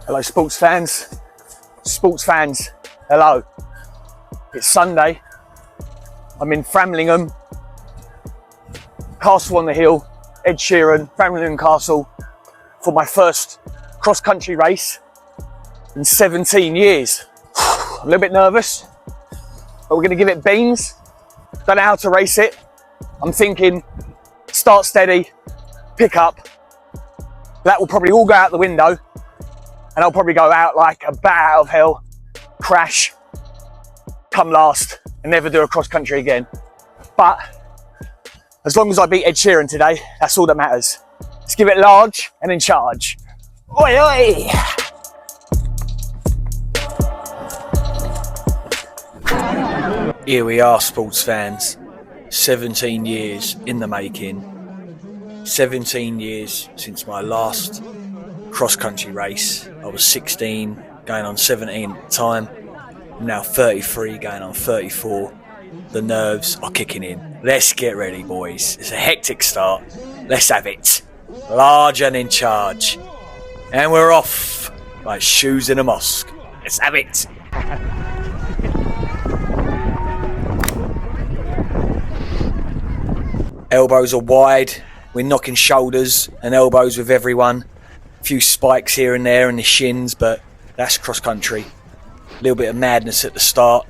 Hello sports fans, hello. It's Sunday, I'm in Framlingham, Castle on the Hill, Ed Sheeran, Framlingham Castle for my first cross-country race in 17 years. I'm a little bit nervous, but we're going to give it beans. Don't know how to race it. I'm thinking start steady, pick up. That will probably all go out the window and I'll probably go out like a bat out of hell, crash, come last and never do a cross country again. But as long as I beat Ed Sheeran today, that's all that matters. Let's give it large and in charge. Oi, oi! Here we are, sports fans. 17 years in the making. 17 years since my last cross-country race. I was 16, going on 17 at the time. I'm now 33, going on 34. The nerves are kicking in. Let's get ready, boys. It's a hectic start. Let's have it. Large and in charge. And we're off like shoes in a mosque. Let's have it. Elbows are wide. We're knocking shoulders and elbows with everyone. A few spikes here and there in the shins, but that's cross country. A little bit of madness at the start.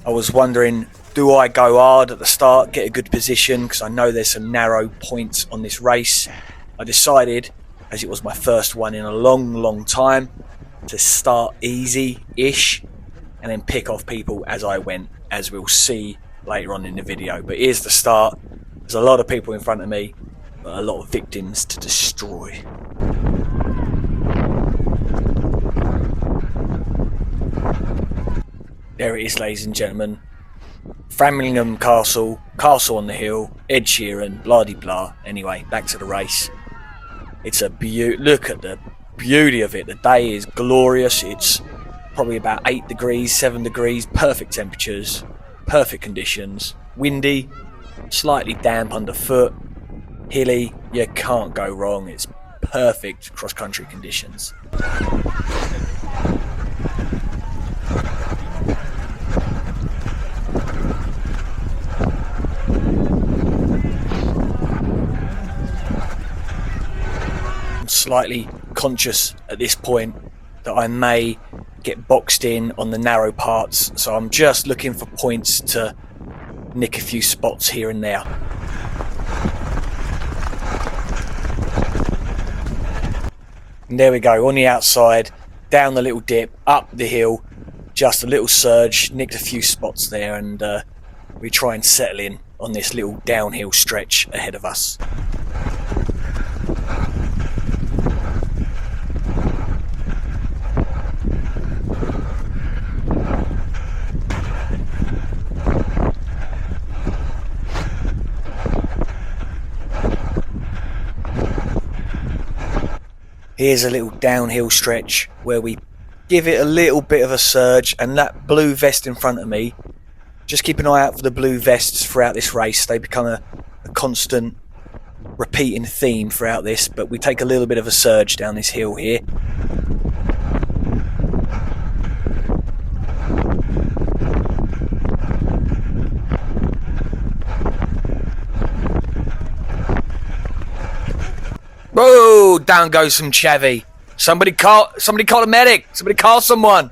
I was wondering, do I go hard at the start, get a good position? Because I know there's some narrow points on this race. I decided, as it was my first one in a long time, to start easy-ish and then pick off people as I went, as we'll see later on in the video. But here's the start. There's a lot of people in front of me, but a lot of victims to destroy. There it is, ladies and gentlemen. Framlingham Castle, Castle on the Hill, Ed Sheeran, blah-de-blah. Anyway, back to the race. It's a look at the beauty of it. The day is glorious. It's probably about 8 degrees, 7 degrees, perfect temperatures, perfect conditions. Windy, slightly damp underfoot, hilly. You can't go wrong. It's perfect cross-country conditions. I'm slightly conscious at this point that I may get boxed in on the narrow parts, so I'm just looking for points to nick a few spots here and there. And there we go, on the outside, down the little dip, up the hill, just a little surge, nicked a few spots there, and we try and settle in on this little downhill stretch ahead of us. Here's a little downhill stretch where we give it a little bit of a surge, and that blue vest in front of me, just keep an eye out for the blue vests throughout this race. They become a constant repeating theme throughout this, but we take a little bit of a surge down this hill here. Whoa! Down goes some chavvy. Somebody call a medic. Somebody call someone.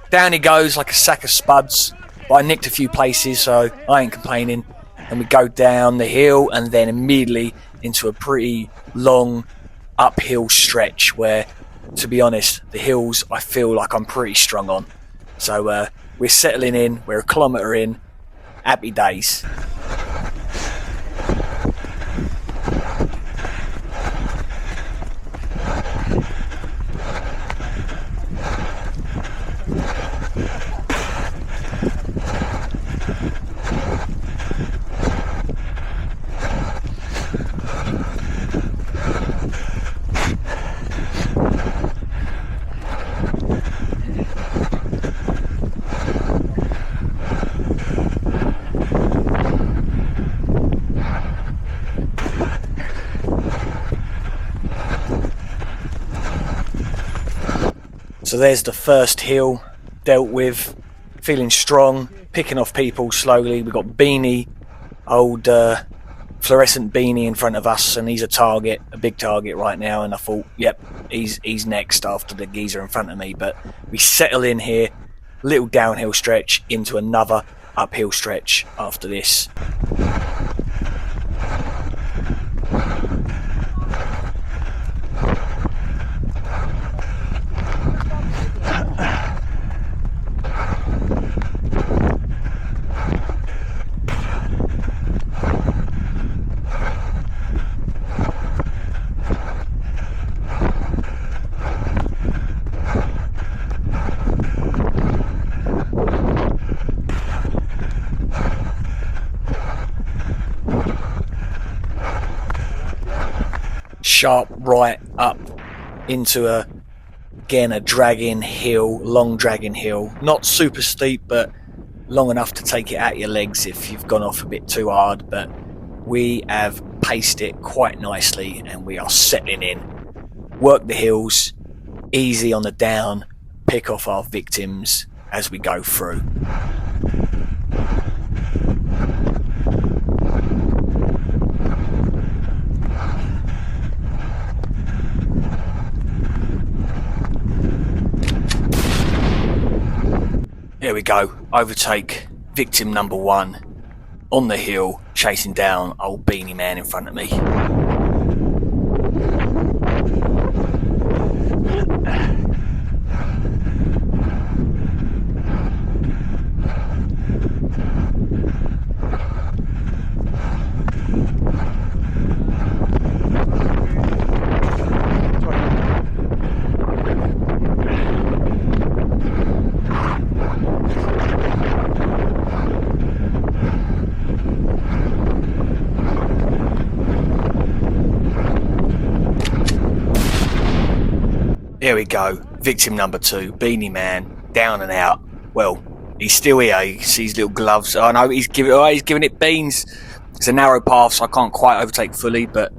Down he goes like a sack of spuds. But I nicked a few places, so I ain't complaining. And we go down the hill and then immediately into a pretty long uphill stretch where, to be honest, the hills I feel like I'm pretty strong on. So we're settling in. We're a kilometre in. Happy days. So there's the first hill dealt with, feeling strong, picking off people slowly. We've got Beanie, old fluorescent Beanie in front of us, and he's a big target right now, and I thought, yep, he's next after the geezer in front of me. But we settle in here, little downhill stretch into another uphill stretch after this. Sharp right up into a dragging hill, long dragging hill, not super steep but long enough to take it out your legs if you've gone off a bit too hard. But we have paced it quite nicely and we are settling in. Work the hills, easy on the down, pick off our victims as we go through. Here we go, overtake victim number 1 on the hill, chasing down old Beanie Man in front of me. Here we go, victim number 2, Beanie Man, down and out. Well, he's still here, you can see his little gloves. Oh no, he's giving it beans. It's a narrow path, so I can't quite overtake fully, but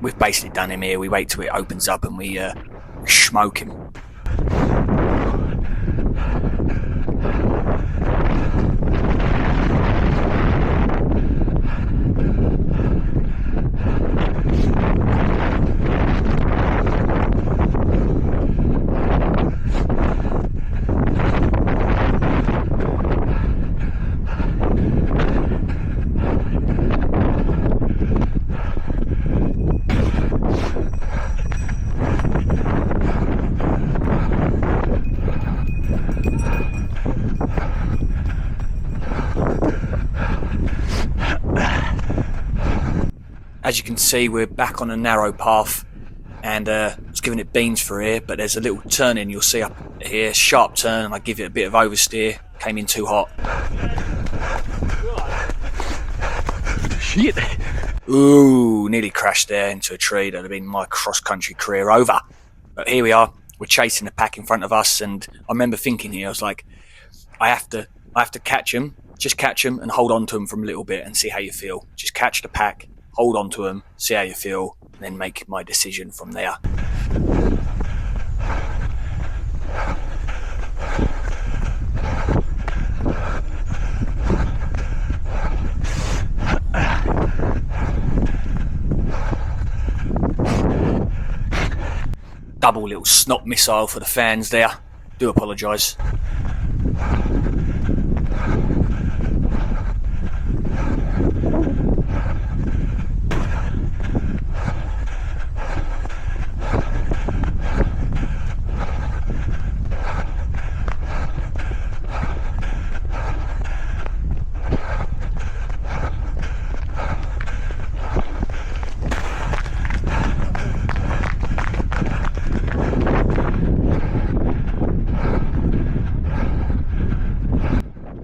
we've basically done him here. We wait till it opens up and we smoke him. As you can see, we're back on a narrow path and I was giving it beans for here, but there's a little turn in you'll see up here, sharp turn, and I give it a bit of oversteer, came in too hot. Shit! Ooh, nearly crashed there into a tree. That'd have been my cross-country career over. But here we are, we're chasing the pack in front of us, and I remember thinking here, I was like, I have to catch him, just catch him and hold on to him for a little bit and see how you feel. Just catch the pack, hold on to them, see how you feel, and then make my decision from there. Double little snot missile for the fans there. Do apologise.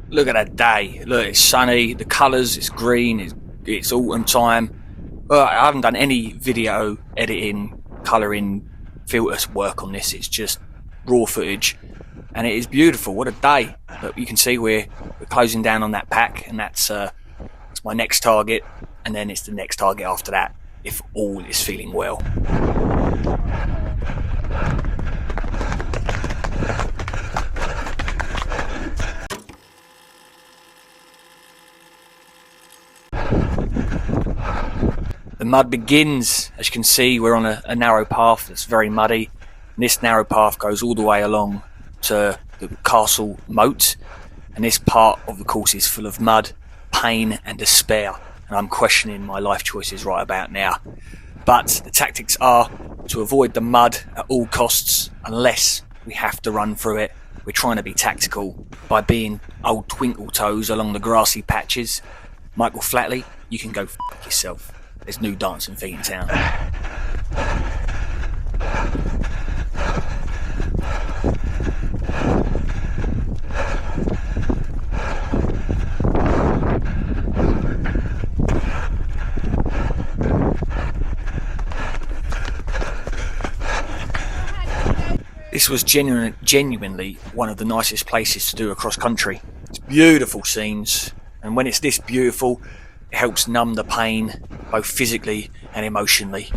Look at that day. Look, it's sunny, the colours, it's green, it's autumn time. I haven't done any video editing, colouring, filters work on this. It's just raw footage and it is beautiful. What a day. But you can see we're closing down on that pack, and that's my next target, and then it's the next target after that if all is feeling well. mud begins. As you can see, we're on a narrow path that's very muddy. And this narrow path goes all the way along to the castle moat. And this part of the course is full of mud, pain and despair. And I'm questioning my life choices right about now. But the tactics are to avoid the mud at all costs, unless we have to run through it. We're trying to be tactical by being old twinkle toes along the grassy patches. Michael Flatley, you can go f*** yourself. There's new dancing feet in town. This was genuinely one of the nicest places to do a cross country. It's beautiful scenes, and when it's this beautiful, it helps numb the pain, both physically and emotionally.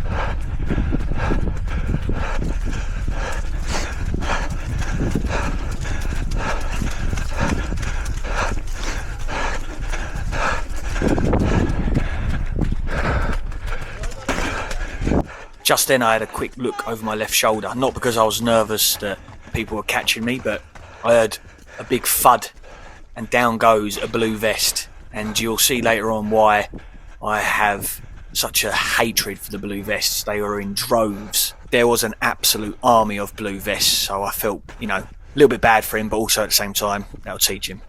Just then I had a quick look over my left shoulder, not because I was nervous that people were catching me, but I heard a big thud and down goes a blue vest. And you'll see later on why I have such a hatred for the blue vests. They were in droves. There was an absolute army of blue vests, so I felt, a little bit bad for him, but also at the same time, that'll teach him.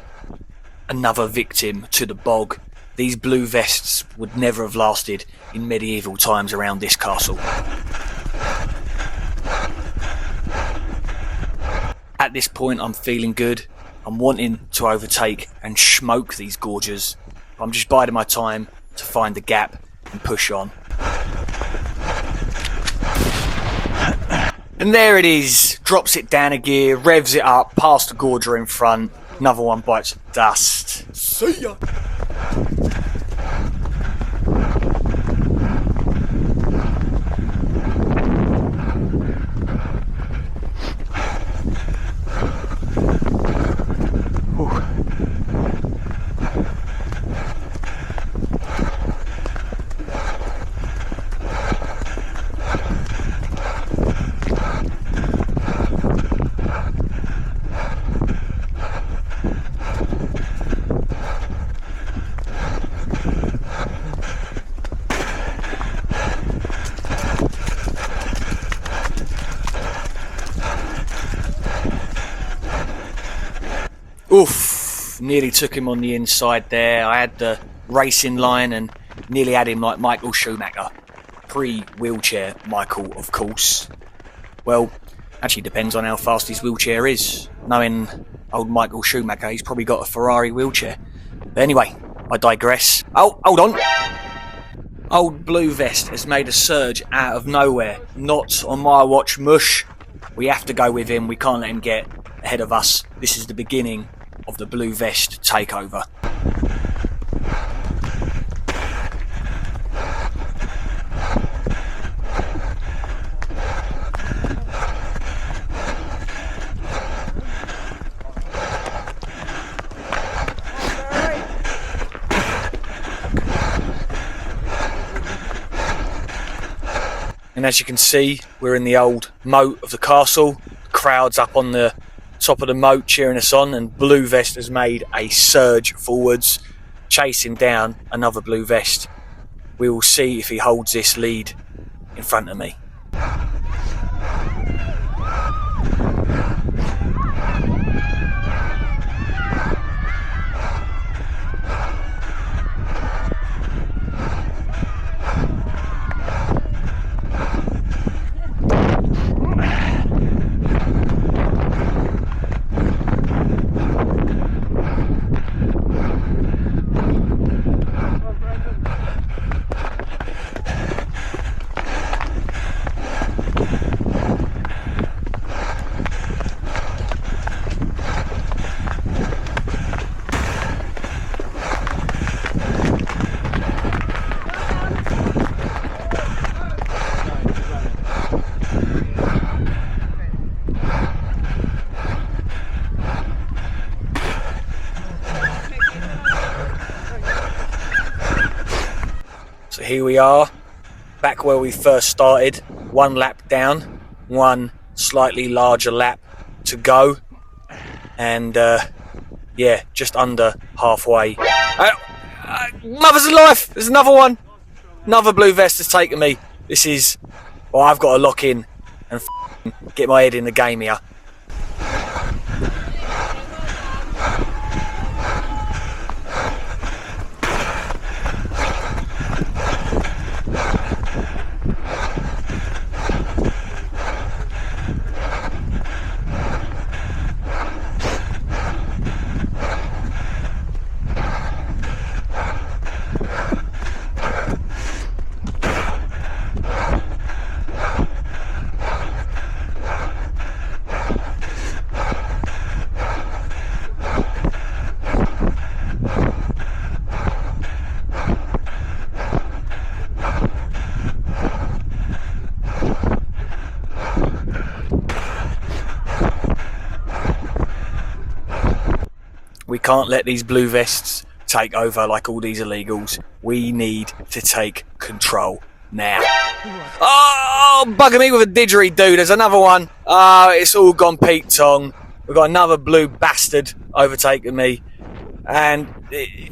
Another victim to the bog. These blue vests would never have lasted in medieval times around this castle. At this point, I'm feeling good. I'm wanting to overtake and smoke these gorgers. I'm just biding my time to find the gap and push on. And there it is. Drops it down a gear, revs it up, past the gorger in front. Another one bites the dust. See ya! Oof, nearly took him on the inside there. I had the racing line and nearly had him like Michael Schumacher. Pre-wheelchair Michael, of course. Well, actually depends on how fast his wheelchair is. Knowing old Michael Schumacher, he's probably got a Ferrari wheelchair. But anyway, I digress. Oh, hold on. Old Blue Vest has made a surge out of nowhere. Not on my watch, mush. We have to go with him. We can't let him get ahead of us. This is the beginning of the Blue Vest takeover. And as you can see, we're in the old moat of the castle. The crowd's up on the top of the moat cheering us on, and Blue Vest has made a surge forwards, chasing down another Blue Vest. We will see if he holds this lead in front of me. So here we are, back where we first started. 1 lap down, 1 slightly larger lap to go, and yeah, just under halfway. Mothers of life, there's another one. Another blue vest has taken me. This is, well, I've got to lock in and get my head in the game here. We can't let these blue vests take over like all these illegals. We need to take control now. Oh, bugging me with a didgeridoo. There's another one. It's all gone Pete Tong. We've got another blue bastard overtaking me. And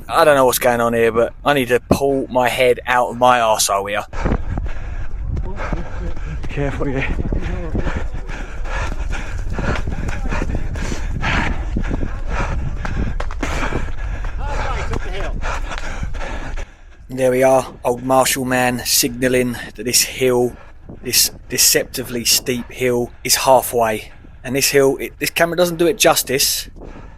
I don't know what's going on here, but I need to pull my head out of my arsehole here. Careful, yeah. There we are, old Marshall man signalling that this hill, this deceptively steep hill, is halfway. And this hill, this camera doesn't do it justice,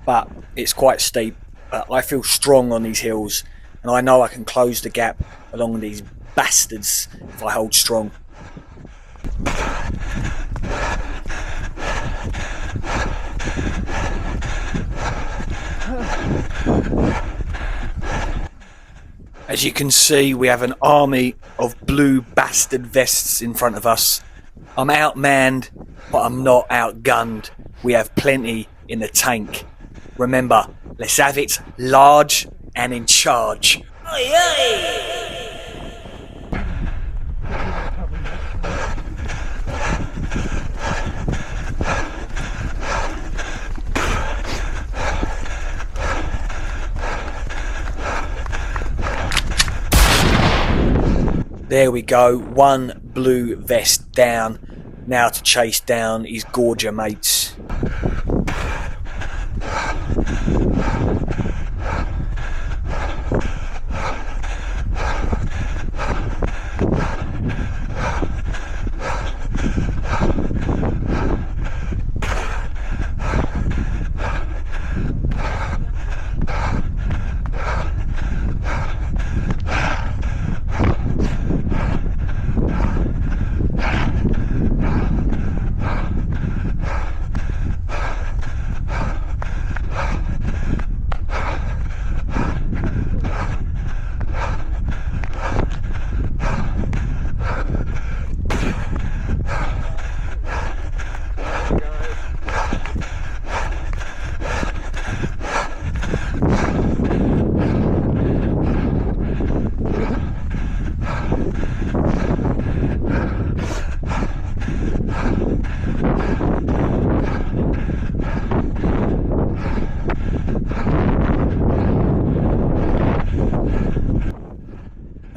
but it's quite steep. I feel strong on these hills, and I know I can close the gap along these bastards if I hold strong. As you can see, we have an army of blue bastard vests in front of us. I'm outmanned, but I'm not outgunned. We have plenty in the tank. Remember, let's have it large and in charge. Oi, oi. There we go, 1 blue vest down. Now to chase down his gorger mates.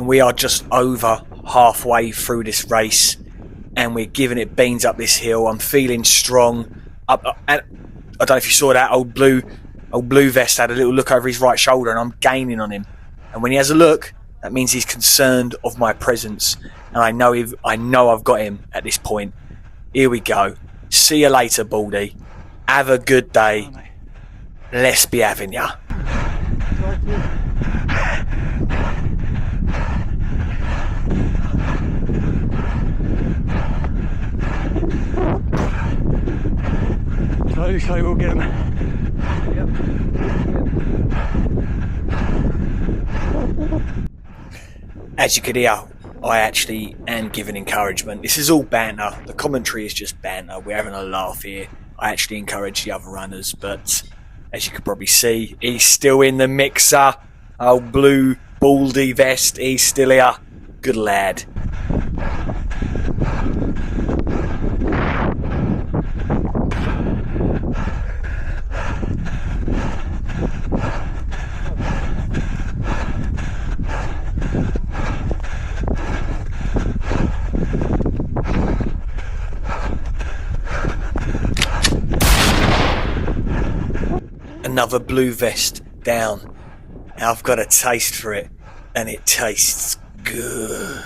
We are just over halfway through this race, and we're giving it beans up this hill. I'm feeling strong. And I don't know if you saw that old blue vest had a little look over his right shoulder, and I'm gaining on him. And when he has a look, that means he's concerned of my presence, and I know I've got him at this point. Here we go. See you later, Baldy. Have a good day. Let's be having ya. Slowly we'll get him. As you could hear, I actually am giving encouragement. This is all banter. The commentary is just banter. We're having a laugh here. I actually encourage the other runners, but as you could probably see, he's still in the mixer. Old blue baldy vest, he's still here. Good lad. Another blue vest down. I've got a taste for it, and it tastes good.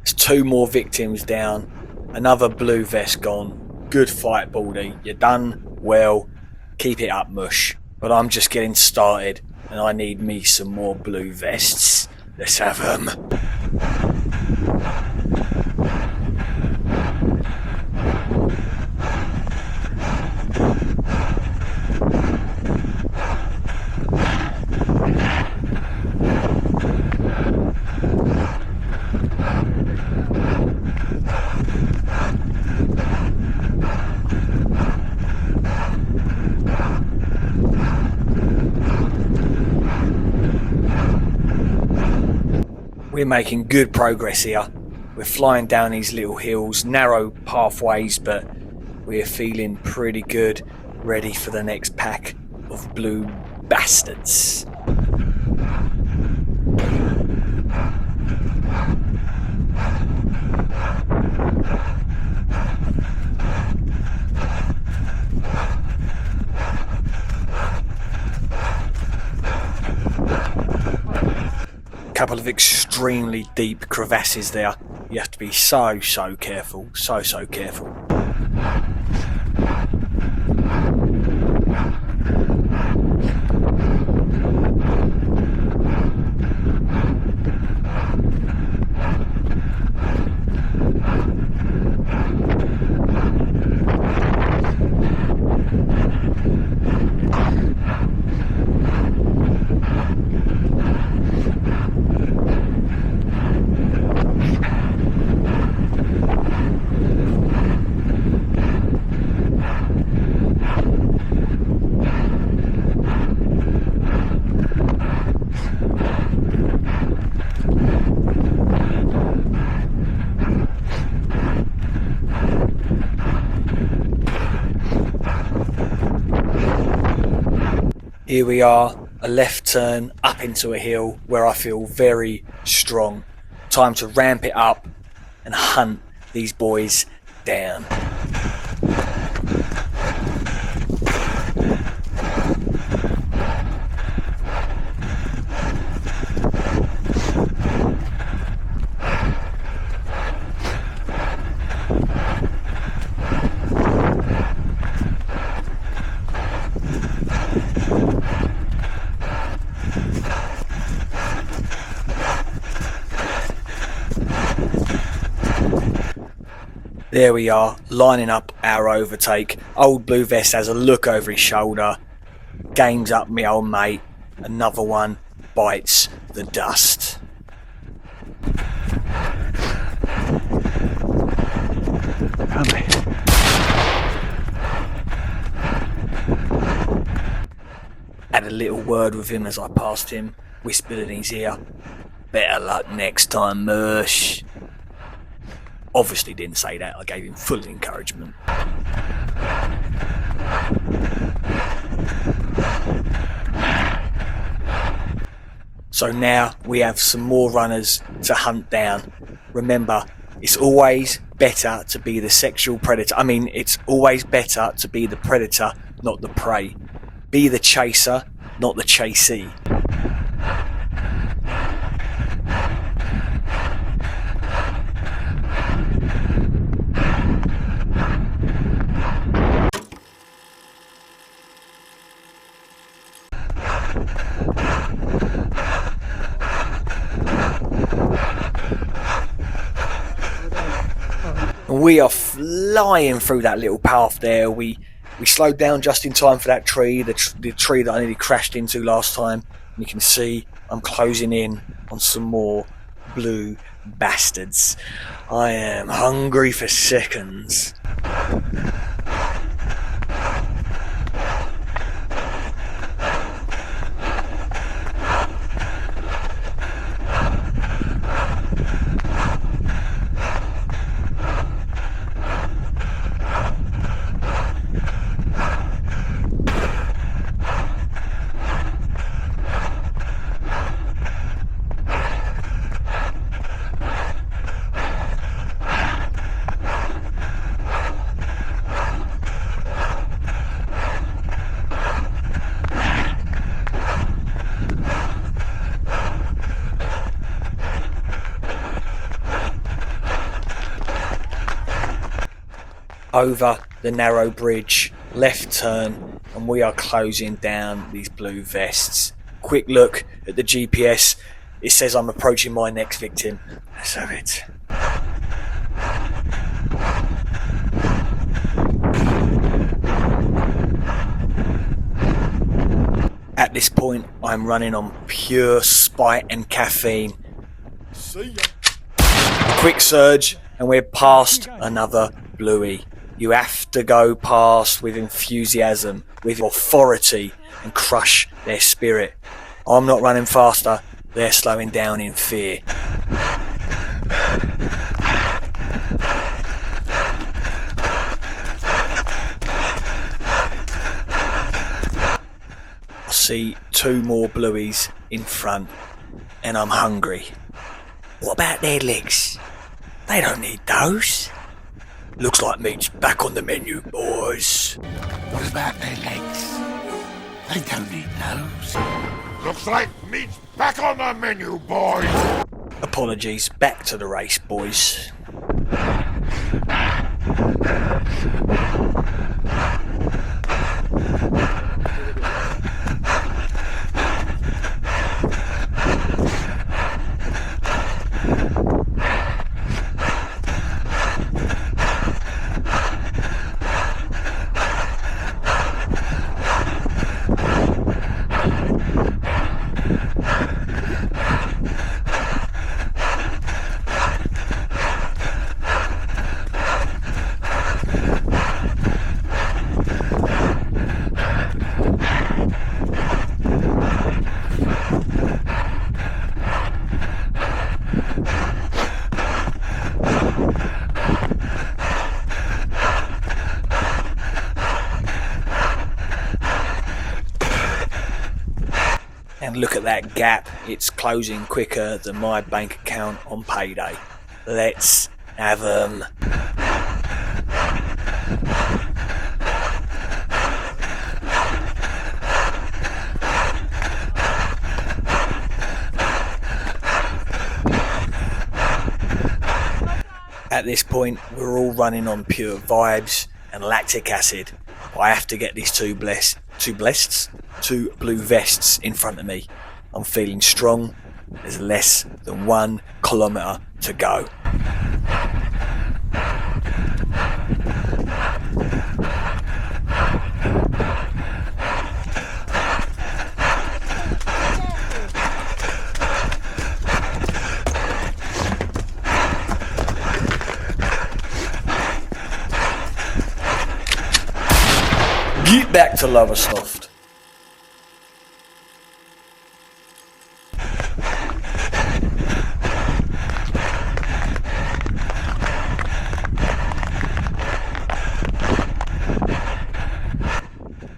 There's 2 more victims down. Another blue vest gone. Good fight, Baldy. You're done well. Keep it up, mush. But I'm just getting started, and I need me some more blue vests. Let's have them. We're making good progress here. We're flying down these little hills, narrow pathways, but we're feeling pretty good, ready for the next pack of blue bastards. Couple of extremely deep crevasses there. You have to be so careful, so careful. Here we are, a left turn up into a hill where I feel very strong. Time to ramp it up and hunt these boys down. There we are, lining up our overtake. Old Blue Vest has a look over his shoulder. Game's up, me old mate. Another one bites the dust. Had a little word with him as I passed him, whispered in his ear. Better luck next time, Mush. Obviously didn't say that, I gave him full encouragement. So now we have some more runners to hunt down. Remember, it's always better to be the sexual predator. It's always better to be the predator, not the prey. Be the chaser, not the chasee. We are flying through that little path there. We We slowed down just in time for that tree, the tree that I nearly crashed into last time. And you can see I'm closing in on some more blue bastards. I am hungry for seconds. Over the narrow bridge, left turn, and we are closing down these blue vests. Quick look at the GPS. It says I'm approaching my next victim. Let's have it. At this point, I'm running on pure spite and caffeine. See ya. A quick surge, and we're past another bluey. You have to go past with enthusiasm, with authority, and crush their spirit. I'm not running faster, they're slowing down in fear. I see 2 more blueies in front, and I'm hungry. What about their legs? They don't need those. Looks like meat's back on the menu, boys. What about their legs? They don't need those. Looks like meat's back on the menu, boys. Apologies, back to the race, boys. And look at that gap, it's closing quicker than my bank account on payday. Let's have 'em. At this point, we're all running on pure vibes and lactic acid. I have to get these two blue vests in front of me. I'm feeling strong. There's less than 1 kilometre to go. Get back to Lowestoft.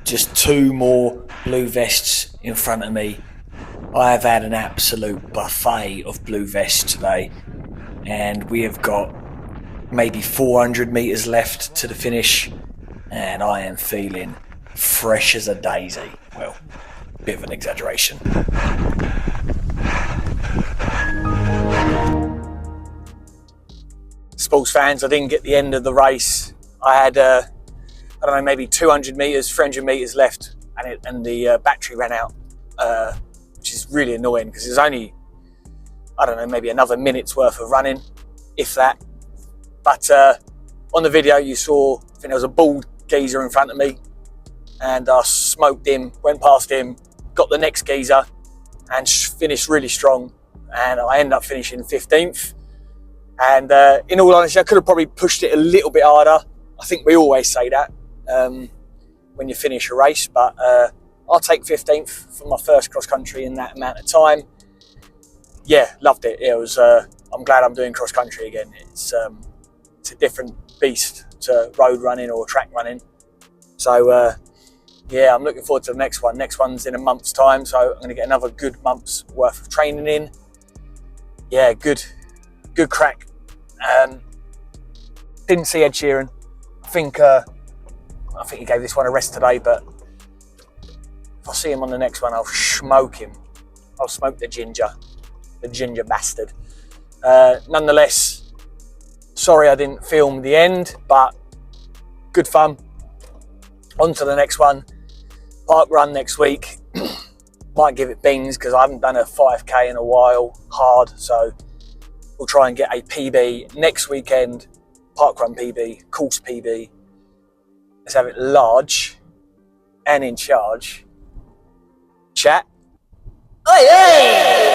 Just 2 more blue vests in front of me. I have had an absolute buffet of blue vests today, and we have got maybe 400 metres left to the finish, and I am feeling fresh as a daisy. Well, bit of an exaggeration. Sports fans, I didn't get the end of the race. I had, I don't know, maybe 200 metres, 300 metres left, and the battery ran out, which is really annoying because there's only, I don't know, maybe another minute's worth of running, if that. But on the video you saw, I think there was a bald geezer in front of me, and I smoked him, went past him, got the next geezer, and finished really strong. And I ended up finishing 15th. And in all honesty, I could have probably pushed it a little bit harder. I think we always say that when you finish a race, but I'll take 15th for my first cross country in that amount of time. Yeah, loved it. It was. I'm glad I'm doing cross country again. It's a different beast to road running or track running. So yeah, I'm looking forward to the next one. Next one's in a month's time, so I'm going to get another good month's worth of training in. Yeah, good crack. Didn't see Ed Sheeran. I think he gave this one a rest today, but if I see him on the next one, I'll smoke him. I'll smoke the ginger bastard. Nonetheless, sorry I didn't film the end, but good fun. On to the next one. Park run next week. Might give it bings because I haven't done a 5k in a while, hard, so we'll try and get a PB next weekend. Park run PB, course PB. Let's have it large and in charge. Chat. Oh yeah!